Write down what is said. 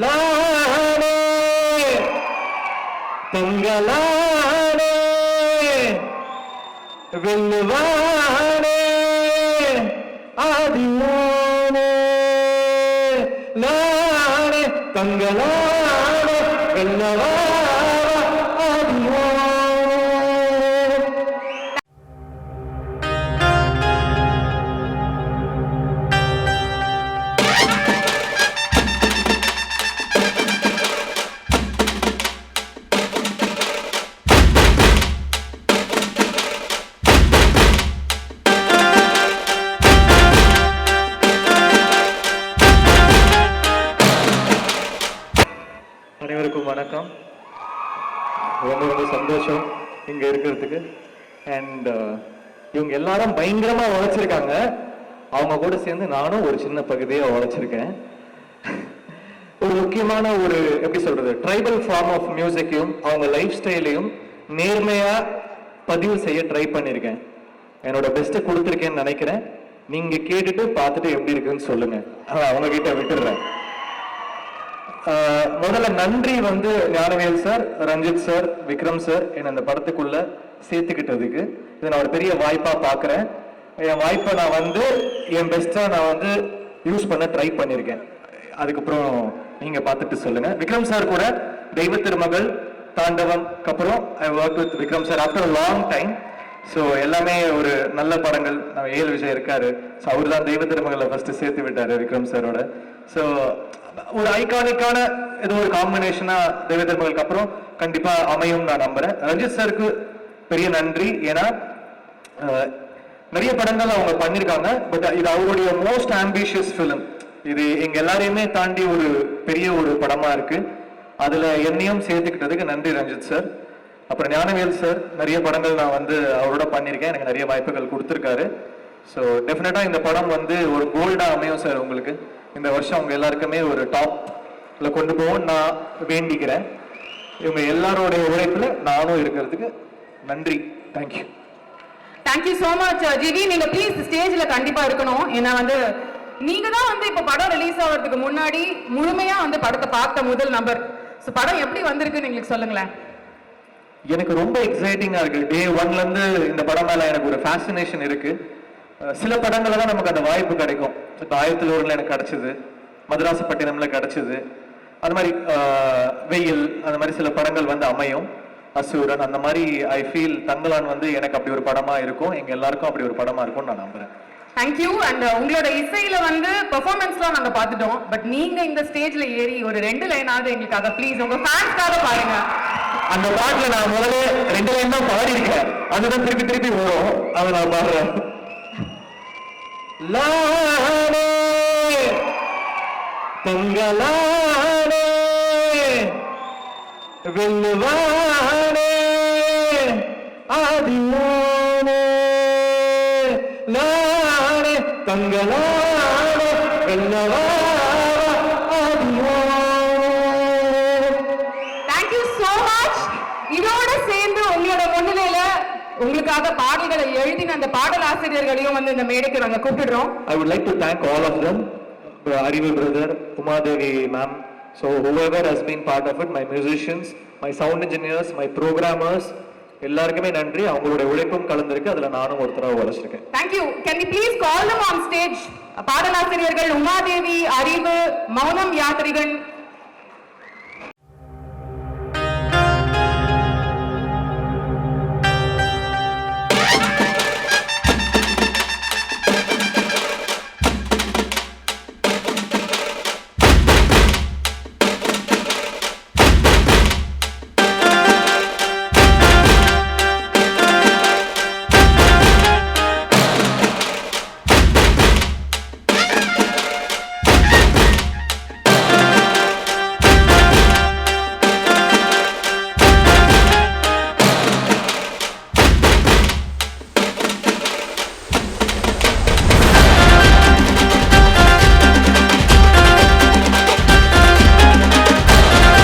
லானே தங்களானே வெல்லுவானே ஆதியானே லானே தங்களானே வெல்லுவானே ஆதியானே. அனைவருக்கும் வணக்கம். ரொம்ப ரொம்ப சந்தோஷம் இங்க இருக்கிறதுக்கு. அண்ட் இவங்க எல்லாரும் பயங்கரமா உழைச்சிருக்காங்க. அவங்க கூட சேர்ந்து நானும் ஒரு சின்ன பகுதியை உழைச்சிருக்கேன். ஒரு முக்கியமான ஒரு எப்படி சொல்றது ட்ரைபல் ஃபார்ம் ஆஃப் மியூசிக்கையும் அவங்க லைஃப் ஸ்டைலையும் நேர்மையா பதிவு செய்ய ட்ரை பண்ணியிருக்கேன். என்னோட பெஸ்ட்டை கொடுத்துருக்கேன்னு நினைக்கிறேன். நீங்க கேட்டுட்டு பார்த்துட்டு எப்படி இருக்குன்னு சொல்லுங்க. அவங்க கிட்ட விட்டுடுறேன். முதல்ல நன்றி வந்து Gnanavel sir, Ranjith sir, Vikram sir என்ன இந்த படத்துக்குள்ள சேர்த்துக்கிட்டதுக்கு. இதை நான் ஒரு பெரிய வாய்ப்பா பாக்குறேன். என் வாய்ப்பை நான் வந்து என் பெஸ்டா நான் வந்து யூஸ் பண்ண ட்ரை பண்ணியிருக்கேன். அதுக்கப்புறம் நீங்க பார்த்துட்டு சொல்லுங்க. விக்ரம் சார் கூட தெய்வ திருமகள், தாண்டவம் அப்புறம் I work with Vikram sir after long time. So எல்லாமே ஒரு நல்ல படங்கள். நம்ம ஏழு விஜய் இருக்காரு. ஸோ அவர் தான் தெய்வ திருமகளை ஃபர்ஸ்ட் சேர்த்து விட்டாரு விக்ரம் சாரோட. ஸோ ஒரு ஐகானிக்கான ஏதோ ஒரு காம்பினேஷனா தெய்வ திருமகளுக்கு அப்புறம் கண்டிப்பா அமையும் நான் நம்புறேன். ரஞ்சித் சாருக்கு பெரிய நன்றி. ஏன்னா நிறைய படங்கள் அவங்க பண்ணிருக்காங்க. பட் இது அவருடைய மோஸ்ட் ஆம்பிஷியஸ் ஃபிலிம். இது எங்க எல்லாரையுமே தாண்டி ஒரு பெரிய ஒரு படமா இருக்கு. அதுல என்னையும் சேர்த்துக்கிட்டதுக்கு நன்றி ரஞ்சித் சார். அப்புறம் ஞானவேல் சார், நிறைய படங்கள் நான் வந்து அவரோட பண்ணியிருக்கேன். எனக்கு நிறைய வாய்ப்புகள் கொடுத்துருக்காரு. ஸோ டெஃபினட்டா இந்த படம் வந்து ஒரு கோல்டா அமையும் சார் உங்களுக்கு. இந்த வருஷம் அவங்க எல்லாருக்குமே ஒரு டாப்ல கொண்டு போவோம் நான் வேண்டிக்கிறேன். இவங்க எல்லாரோடைய உழைப்புல நானும் இருக்கிறதுக்கு நன்றி. Thank you. Thank you so much GV. நீங்க ப்ளீஸ் ஸ்டேஜ்ல கண்டிப்பா இருக்கணும். ஏன்னா வந்து நீங்க தான் வந்து இப்ப படம் ரிலீஸ் ஆகிறதுக்கு முன்னாடி முழுமையா வந்து படத்தை பார்த்த முதல் நபர். ஸோ படம் எப்படி வந்திருக்குன்னு எங்களுக்கு சொல்லுங்களேன். எனக்கு ரொம்ப எக்ஸைட்டிங்கா இருக்கு. டே ஒன்ல இருந்து இந்த படம் மேல எனக்கு ஒரு ஃபேசினேஷன் இருக்கு. சில படங்கள்ல தான் நமக்கு அந்த வாய்ப்பு கிடைக்கும். இப்போ 1001 எனக்கு கிடைச்சது, மதராசப்பட்டினம்ல கிடைச்சது, அது மாதிரி வெயில், அந்த மாதிரி சில படங்கள் வந்து அமையும். அசூரன், அந்த மாதிரி ஐ ஃபீல் தங்கலான் வந்து எனக்கு அப்படி ஒரு படமா இருக்கும். எங்க எல்லாருக்கும் அப்படி ஒரு படமா இருக்கும்னு நான் நம்புறேன். தேங்க்யூ. அண்ட் உங்களோட இசையில வந்து பெர்ஃபார்மன்ஸ்லாம் நாங்க பார்த்துட்டோம். பட் நீங்க இந்த ஸ்டேஜ்ல ஏறி ஒரு 2 லைனாவது எங்களுக்காக ப்ளீஸ் உங்க ஃபேன்ஸ்க்காக பாருங்க. அந்த பாட்டுல நான் முதல்ல 2 லைன் தான் பாடி இருக்கேன். அதுதான் திருப்பி திருப்பி வரும். அதை நான் பாடுறேன். லானே தங்களானே வெல்லுவானே ஆதியானே லானே தங்களானே வெல்லுவானே ஆதியானே. Thank you so much. இதோட சேர்ந்து உங்களோட முன்னிலையில உங்களுக்காக பாடல்களை எழுதின அந்த பாடல் ஆசிரியர்களையும் வந்து இந்த மேடைக்கு நாங்க கூப்பிடுறோம். I would like to thank all of them, Arivu brother, Umadevi ma'am, so whoever has been part of it, my musicians, my sound engineers, my programmers, எல்லாருக்குமே நன்றி. அவங்களோட உழைப்பும் கலந்திருக்கு. அதுல நானும் ஒருத்தராக உழைச்சிருக்கேன். Thank you. Can we please call them on stage? பாடலாசிரியர்கள் உமாதேவி, அறிவு, மௌனம் யாத்ரிகன்,